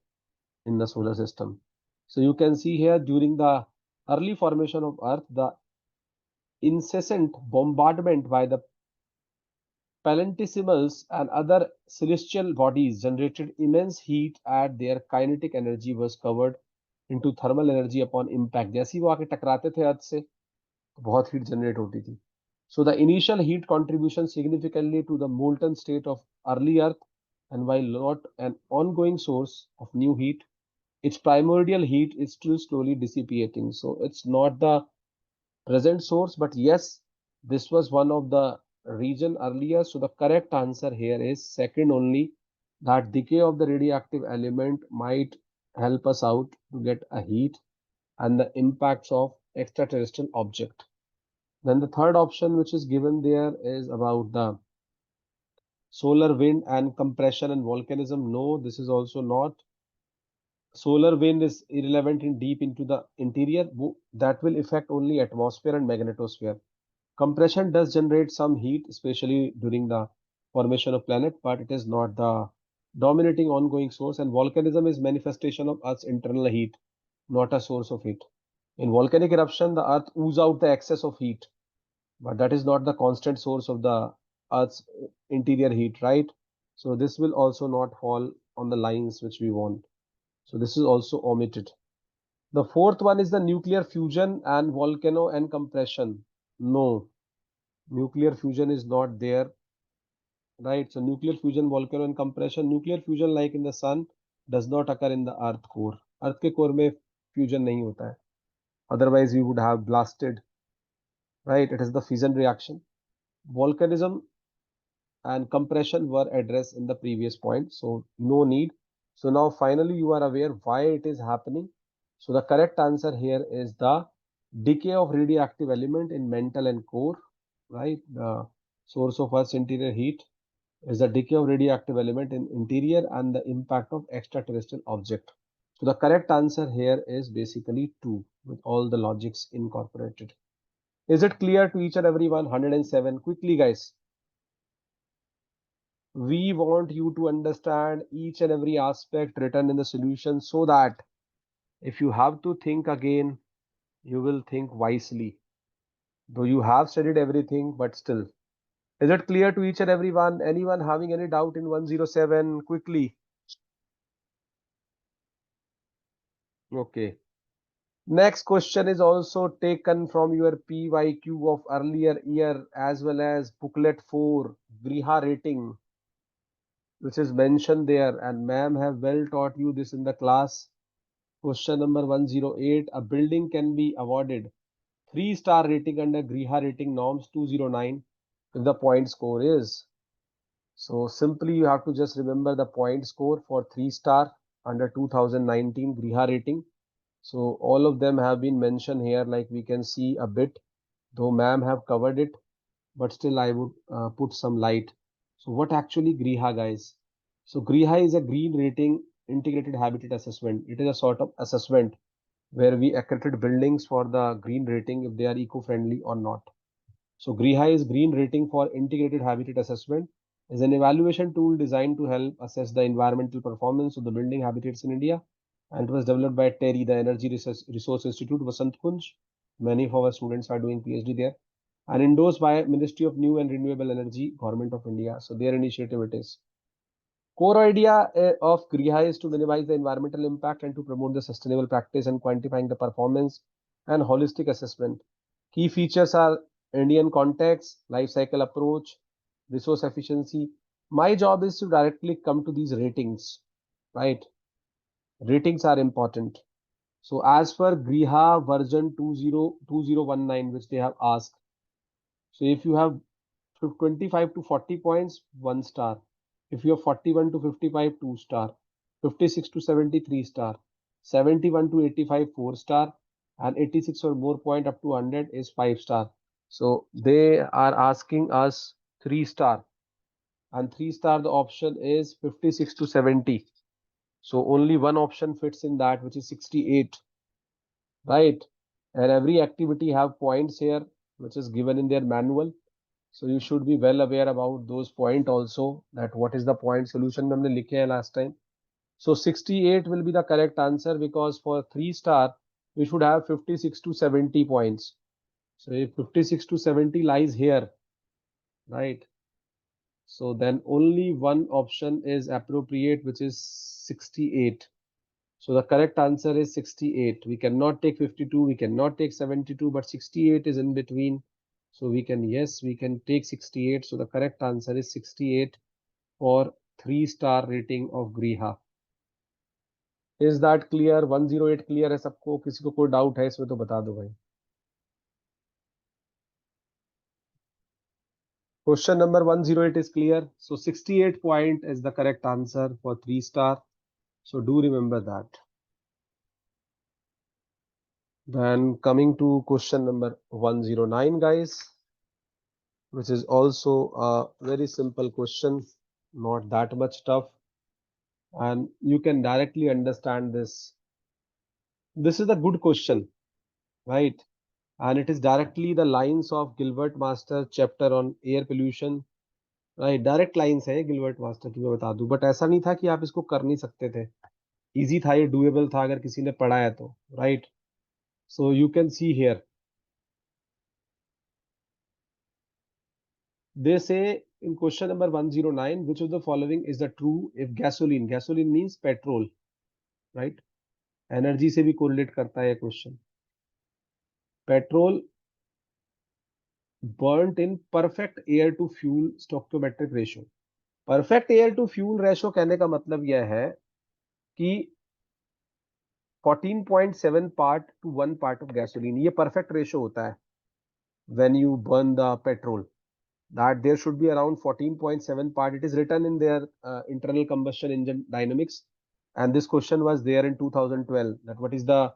in the solar system. So you can see here during the early formation of Earth, the incessant bombardment by the planetesimals and other celestial bodies generated immense heat at their kinetic energy was covered into thermal energy upon impact. जैसे ही वो आके टकराते थे अर्थ से, तो बहुत heat generate होती थी. So the initial heat contribution significantly to the molten state of early Earth, and while not an ongoing source of new heat, its primordial heat is still slowly dissipating. So it's not the present source, but yes, this was one of the region earlier. So the correct answer here is second only, that decay of the radioactive element might help us out to get a heat and the impacts of extraterrestrial object. Then the third option which is given there is about the solar wind and compression and volcanism. No, this is also not. Solar wind is irrelevant in deep into the interior. That will affect only atmosphere and magnetosphere. Compression does generate some heat, especially during the formation of planet, but it is not the dominating ongoing source. And volcanism is manifestation of Earth's internal heat, not a source of heat. In volcanic eruption, the Earth oozes out the excess of heat, but that is not the constant source of the Earth's interior heat, right? So this will also not fall on the lines which we want. So this is also omitted. The fourth one is the nuclear fusion and volcano and compression. No, nuclear fusion is not there, right? So nuclear fusion, volcano and compression. Nuclear fusion like in the sun does not occur in the earth core. Earth के core में fusion नहीं होता है. Otherwise we would have blasted, right? It is the fission reaction. Volcanism and compression were addressed in the previous point, so no need. So now finally you are aware why it is happening. So the correct answer here is the decay of radioactive element in mantle and core, right? The source of Earth's interior heat is the decay of radioactive element in interior and the impact of extraterrestrial object. So the correct answer here is basically 2 with all the logics incorporated. Is it clear to each and everyone? 107. Quickly guys. We want you to understand each and every aspect written in the solution so that if you have to think again, you will think wisely. Though you have studied everything, but still. Is it clear to each and everyone? Anyone having any doubt in 107? Quickly. Okay. Next question is also taken from your PYQ of earlier year as well as booklet 4 Griha rating, which is mentioned there, and ma'am have well taught you this in the class. Question number 108, a building can be awarded 3-star rating under Griha rating norms 209 if the point score is. So simply you have to just remember the point score for 3-star under 2019 Griha rating. So all of them have been mentioned here, like we can see a bit, though ma'am have covered it, but still I would put some light. So what actually Griha, guys? So Griha is a green rating integrated habitat assessment. It is a sort of assessment where we accredit buildings for the green rating if they are eco-friendly or not. So Griha is green rating for integrated habitat assessment, is an evaluation tool designed to help assess the environmental performance of the building habitats in India. And it was developed by TERI, the Energy Resource Institute, Vasant Kunj. Many of our students are doing PhD there. And endorsed by Ministry of New and Renewable Energy, Government of India. So their initiative it is. Core idea of Griha is to minimize the environmental impact and to promote the sustainable practice and quantifying the performance and holistic assessment. Key features are Indian context, life cycle approach, resource efficiency. My job is to directly come to these ratings, right? Ratings are important. So as per Griha version 202019, which they have asked. So if you have 25 to 40 points, 1 star. If you have 41 to 55, 2 star. 56 to 73 star. 71 to 85, 4 star. And 86 or more point up to 100 is 5 star. So they are asking us 3 star. And 3 star, the option is 56 to 70. So only one option fits in that, which is 68. Right? And every activity have points here, which is given in their manual. So you should be well aware about those point also, that what is the point solution में हमने लिखे हैं last time. So 68 will be the correct answer, because for 3 star we should have 56 to 70 points. So if 56 to 70 lies here, right? So then only one option is appropriate, which is 68. So the correct answer is 68. We cannot take 52, we cannot take 72, but 68 is in between. So we can, yes, we can take 68. So the correct answer is 68 for 3-star rating of Griha. Is that clear? 108 clear है सबको? किसी को कोई doubt है इसमें तो बता दो भाई. Question number 108 is clear. So 68 point is the correct answer for 3-star. So do remember that. Then coming to question number 109, guys, which is also a very simple question, not that much tough, and you can directly understand this. This is a good question, right? And it is directly the lines of Gilbert Master chapter on air pollution, right? Direct lines है Gilbert master की, मैं बता दूं, but ऐसा नहीं था कि आप इसको कर नहीं सकते थे. इजी था, ये डुएबल था अगर किसी ने पढ़ा है तो, right? So you can see here they say in question number 109, which of the following is the true if gasoline means petrol, right? Energy से भी कोरिलेट करता है question. Petrol burnt in perfect air to fuel stoichiometric ratio. Perfect air to fuel ratio कहने का मतलब यह है कि 14.7 part to 1 part of gasoline, ये परफेक्ट रेशो होता है when you burn the petrol, that there should be around 14.7 part. It is written in their internal combustion engine dynamics, and this question was there in 2012, that what is the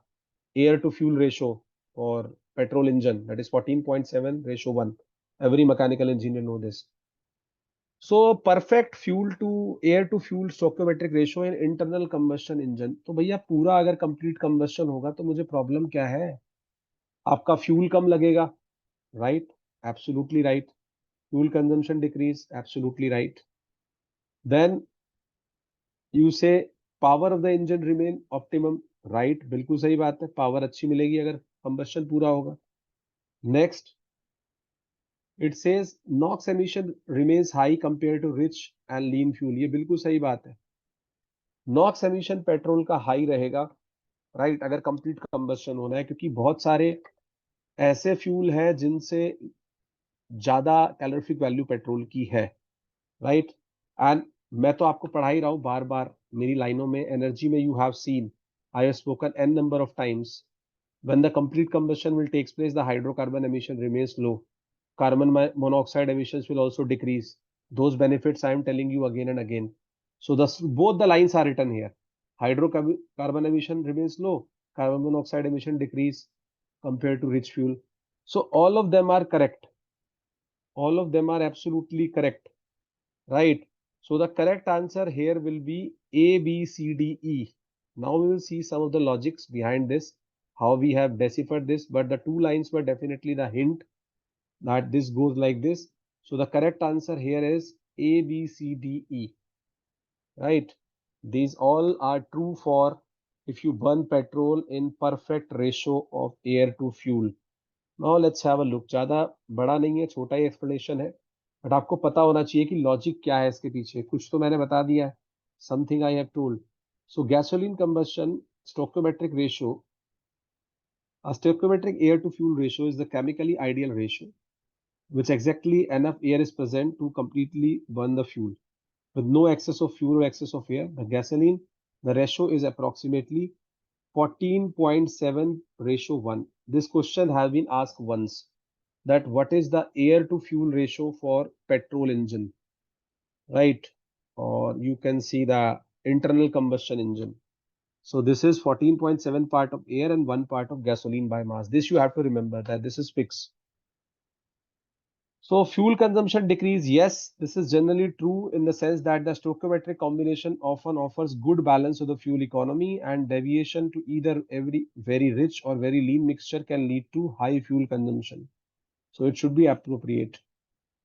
air to fuel ratio for petrol engine, that is 14.7 ratio 1. Every mechanical engineer know this. So perfect fuel to air to fuel stoichiometric ratio in internal combustion engine. तो भैया पूरा अगर complete combustion होगा तो मुझे problem क्या है? आपका फ्यूल कम लगेगा, right? Absolutely right. Fuel consumption decrease, absolutely right. Then you say power of the engine remain optimum, right? बिल्कुल सही बात है, पावर अच्छी मिलेगी अगर combustion पूरा होगा. Next, it says NOx emission remains high compared to rich and lean fuel. ये बिल्कुल सही बात है. NOx emission पेट्रोल का हाई रहेगा राइट, अगर कंप्लीट कंबस्शन होना है, क्योंकि बहुत सारे ऐसे फ्यूल हैं जिनसे ज्यादा कैलोरीफिक वैल्यू पेट्रोल की है, राइट। एंड मैं तो आपको पढ़ा ही रहा हूं बार बार मेरी लाइनों में, एनर्जी में you have seen, I have spoken n number of times, when the complete combustion will takes place, the hydrocarbon emission remains low, carbon monoxide emissions will also decrease. Those benefits I am telling you again and again. So both the lines are written here. Hydrocarbon emission remains low, carbon monoxide emission decrease compared to rich fuel. So all of them are correct. All of them are absolutely correct, right? So the correct answer here will be A, B, C, D, E. Now we will see some of the logics behind this, how we have deciphered this, but the two lines were definitely the hint that this goes like this. So the correct answer here is A, B, C, D, E, right? These all are true for if you burn petrol in perfect ratio of air to fuel. Now let's have a look. ज्यादा बड़ा नहीं है, छोटा ही explanation है, but आपको पता होना चाहिए कि लॉजिक क्या है इसके पीछे। कुछ तो मैंने बता दिया है, something I have told. So gasoline combustion stoichiometric ratio, a stoichiometric air to fuel ratio is the chemically ideal ratio which exactly enough air is present to completely burn the fuel with no excess of fuel or excess of air. The gasoline, the ratio is approximately 14.7 ratio 1. This question has been asked once, that what is the air to fuel ratio for petrol engine, right? Or you can see the internal combustion engine. So this is 14.7 part of air and 1 part of gasoline by mass. This you have to remember that this is fixed. So fuel consumption decrease, yes, this is generally true in the sense that the stoichiometric combination often offers good balance of the fuel economy, and deviation to either very rich or very lean mixture can lead to high fuel consumption. So it should be appropriate.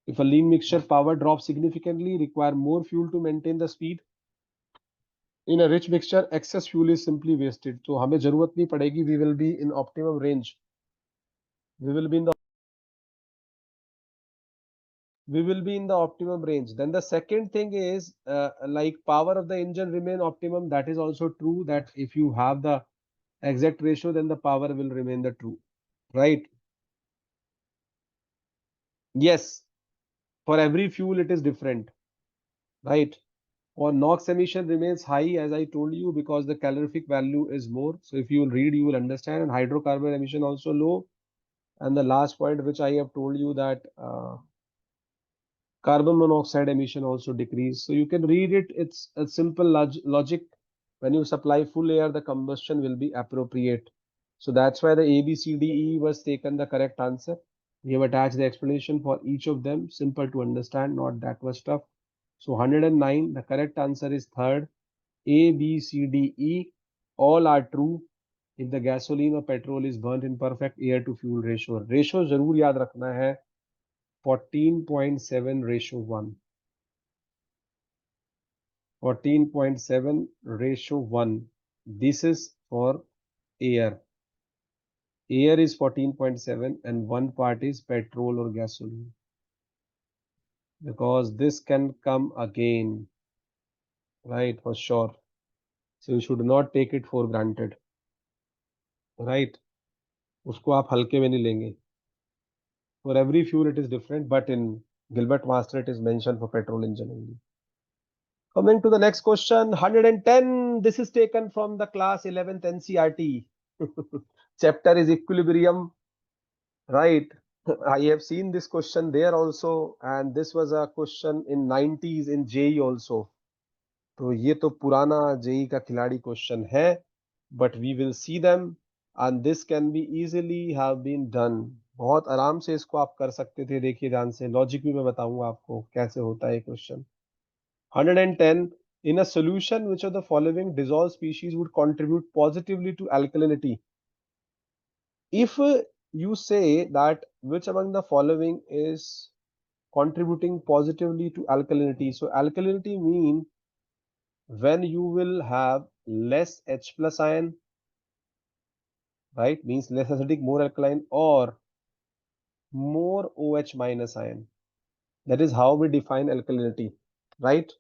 If a lean mixture power drops significantly, require more fuel to maintain the speed. In a rich mixture, excess fuel is simply wasted. So हमें जरूरत नहीं पड़ेगी. We will be in optimum range. We will be in the optimum range. Then the second thing is like power of the engine remain optimum. That is also true, that if you have the exact ratio, then the power will remain the true, right? Yes, for every fuel it is different, right? Or NOx emission remains high, as I told you, because the calorific value is more. So if you will read, you will understand. And hydrocarbon emission also low. And the last point, which I have told you, that carbon monoxide emission also decrease. So you can read it. It's a simple logic. When you supply full air, the combustion will be appropriate. So that's why the A, B, C, D, E was taken the correct answer. We have attached the explanation for each of them. Simple to understand, not that much tough. So 109, the correct answer is third. A, B, C, D, E, all are true if the gasoline or petrol is burnt in perfect air to fuel ratio. Ratio जरूर याद रखना है, 14.7 ratio 1. 14.7 ratio 1. This is for air. Air is 14.7 and one part is petrol or gasoline. Because this can come again, right, for sure. So you should not take it for granted, right? उसको आप हल्के में नहीं लेंगे. For every fuel it is different, but in Gilbert Master it is mentioned for petrol engine only. Coming to the next question, 110. This is taken from the class 11th NCRT. Chapter is equilibrium, right? I have seen this question there also, and this was a question in 90s in JEE also. तो ये तो पुराना JEE का खिलाड़ी question है, but we will see them and this can be easily have been done. बहुत आराम से इसको आप कर सकते थे. देखिए ध्यान से, लॉजिक भी मैं बताऊंगा आपको कैसे होता है question. 110. In a solution, which of the following dissolved species would contribute positively to alkalinity? If you say that which among the following is contributing positively to alkalinity, so alkalinity mean when you will have less H plus ion, right, means less acidic, more alkaline, or more OH minus ion. That is how we define alkalinity, right?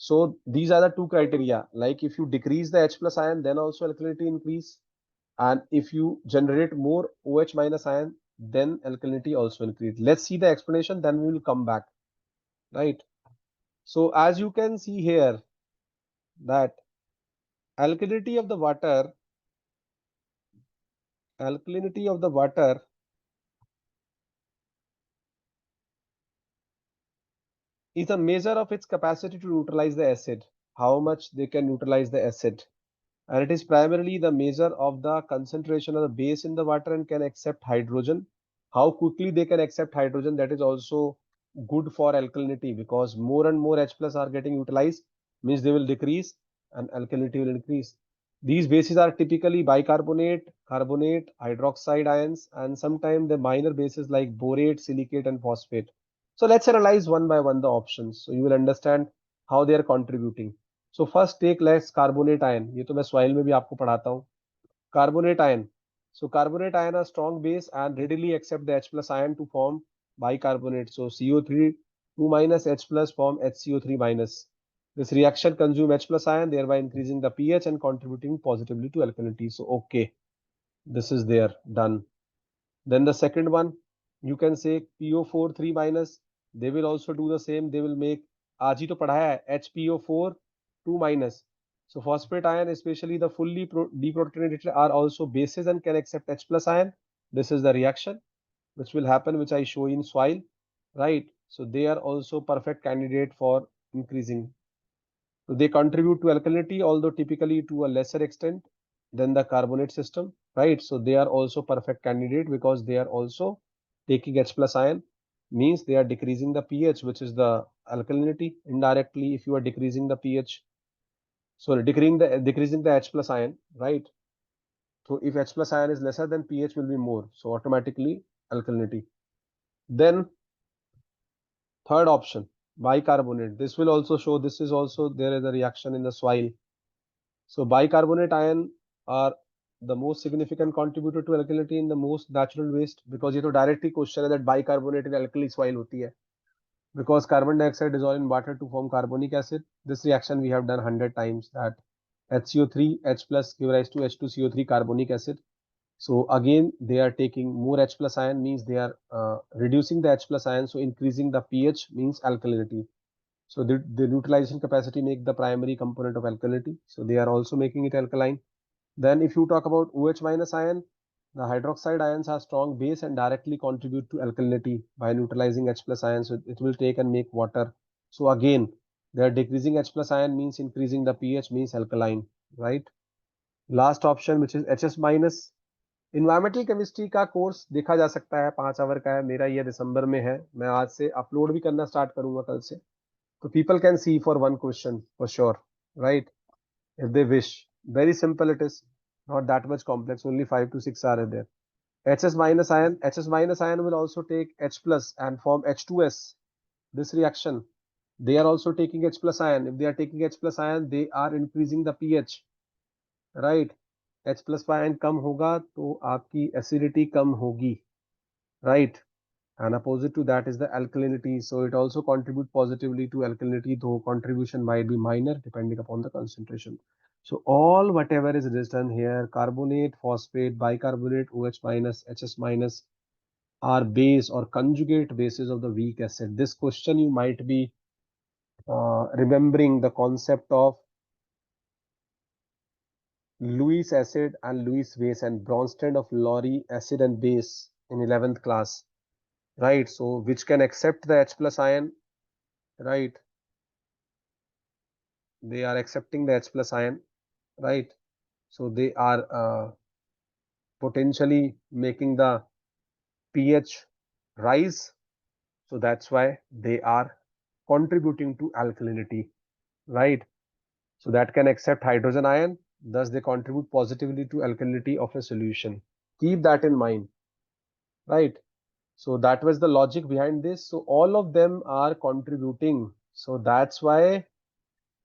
So these are the two criteria. Like if you decrease the H plus ion, then also alkalinity increase. And if you generate more OH minus ion, then alkalinity also increase. Let's see the explanation, then we will come back, right? So as you can see here that alkalinity of the water is a measure of its capacity to neutralize the acid, how much they can neutralize the acid. And it is primarily the measure of the concentration of the base in the water and can accept hydrogen. How quickly they can accept hydrogen, that is also good for alkalinity, because more and more H plus are getting utilized, means they will decrease and alkalinity will increase. These bases are typically bicarbonate, carbonate, hydroxide ions, and sometimes the minor bases like borate, silicate, and phosphate. So let's analyze one by one the options, so you will understand how they are contributing. So first take less carbonate ion. ये तो मैं soil में भी आपको पढ़ाता हूँ. Carbonate ion. So carbonate ion are strong base and readily accept the H plus ion to form bicarbonate. So CO3 2 minus H plus form HCO3 minus. This reaction consume H plus ion, thereby increasing the pH and contributing positively to alkalinity. So okay, this is there, done. Then the second one, you can say PO4 3 minus. They will also do the same. They will make, आज ही तो पढ़ाया है, HPO4 2 minus. So phosphate ion, especially the fully deprotonated, are also bases and can accept H plus ion. This is the reaction which will happen, which I show in soil, right? So they are also perfect candidate for increasing. So they contribute to alkalinity, although typically to a lesser extent than the carbonate system, right? So they are also perfect candidate because they are also taking H plus ion, means they are decreasing the pH, which is the alkalinity. Indirectly, if you are decreasing the pH, sorry, decreasing the H plus ion, right? So if H plus ion is lesser, then pH will be more. So automatically alkalinity. Then third option, bicarbonate. This will also show, this is also, there is a reaction in the soil. So bicarbonate ion are the most significant contributor to alkalinity in the most natural waste, because ये तो directly question है that bicarbonate in alkali soil होती है, because carbon dioxide dissolved in water to form carbonic acid. This reaction we have done 100 times, that HCO3 H plus give rise to H2CO3 carbonic acid. So again they are taking more H plus ion, means they are reducing the H plus ion, so increasing the pH means alkalinity. So the neutralization capacity make the primary component of alkalinity. So they are also making it alkaline. Then if you talk about OH minus ion, the hydroxide ions are strong base and directly contribute to alkalinity by neutralizing H plus ions. So it will take and make water. So again, they are decreasing H plus ion, means increasing the pH, means alkaline, right? Last option, which is HS minus. Environmental chemistry का course देखा जा सकता है, 5 our का है, मेरा ये दिसंबर में है, मैं आज से अपलोड भी करना स्टार्ट करूंगा कल से. So people can see for one question for sure, right? If they wish. Very simple it is. Not that much complex. Only 5 to 6 are there. HS minus ion. HS minus ion will also take H plus and form H2S. This reaction. They are also taking H plus ion. If they are taking H plus ion, they are increasing the pH. Right? H plus ion कम होगा तो आपकी acidity कम होगी. Right? And opposite to that is the alkalinity. So it also contributes positively to alkalinity, though contribution might be minor depending upon the concentration. So all whatever is written here, carbonate, phosphate, bicarbonate, OH minus, HS minus, are base or conjugate bases of the weak acid. This question you might be remembering the concept of Lewis acid and Lewis base and Bronsted of Lowry acid and base in 11th class, right? So which can accept the H plus ion, right? They are accepting the H plus ion, right? So they are potentially making the pH rise. So that's why they are contributing to alkalinity, right? So that can accept hydrogen ion, thus they contribute positively to alkalinity of a solution. Keep that in mind, right? So that was the logic behind this. So all of them are contributing. So that's why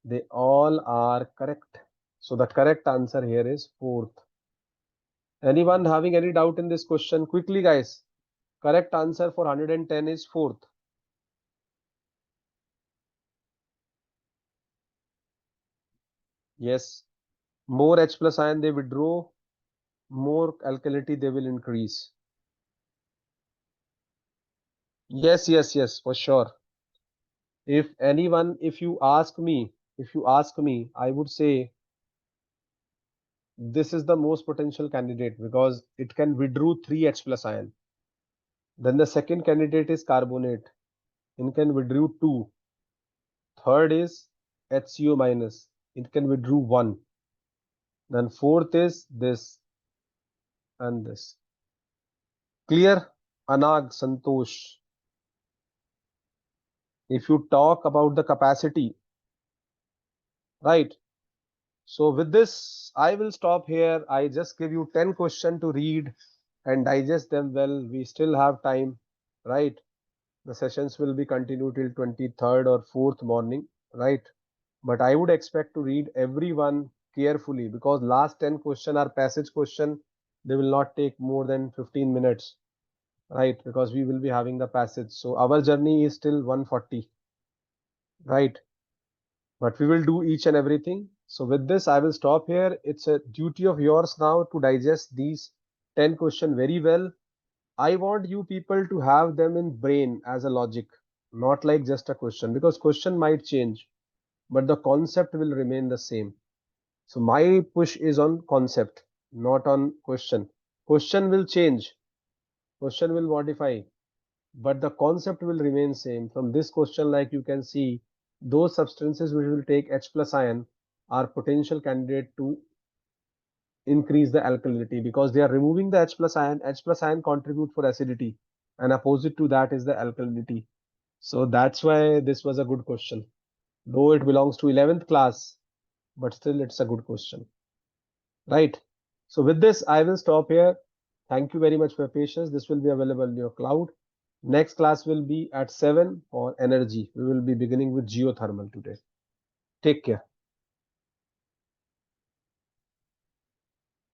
they all are correct. So the correct answer here is fourth. Anyone having any doubt in this question? Quickly, guys. Correct answer for 110 is fourth. Yes. More H plus ion they withdraw, more alkalinity they will increase. Yes, yes, yes, for sure. If you ask me, I would say this is the most potential candidate because it can withdraw 3 H plus ion. Then the second candidate is carbonate. It can withdraw 2. Third is HCO minus. It can withdraw 1. Then fourth is this and this. Clear? Anag Santosh. If you talk about the capacity, right? So with this, I will stop here. I just give you 10 questions to read and digest them well. We still have time, right? The sessions will be continued till 23rd or 4th morning, right? But I would expect to read everyone carefully because last 10 question are passage question. They will not take more than 15 minutes, right? Because we will be having the passage. So our journey is till 140, right? But we will do each and everything. So with this, I will stop here. It's a duty of yours now to digest these 10 questions very well. I want you people to have them in brain as a logic, not like just a question, because question might change, but the concept will remain the same. So my push is on concept, not on question. Question will change, question will modify, but the concept will remain same. From this question, like you can see, those substances which will take H plus ion are potential candidate to increase the alkalinity because they are removing the H plus ion. H plus ion contribute for acidity, and opposite to that is the alkalinity. So that's why this was a good question. Though it belongs to 11th class, but still it's a good question, right? So with this, I will stop here. Thank you very much for your patience. This will be available in your cloud. Next class will be at 7 for energy. We will be beginning with geothermal today. Take care.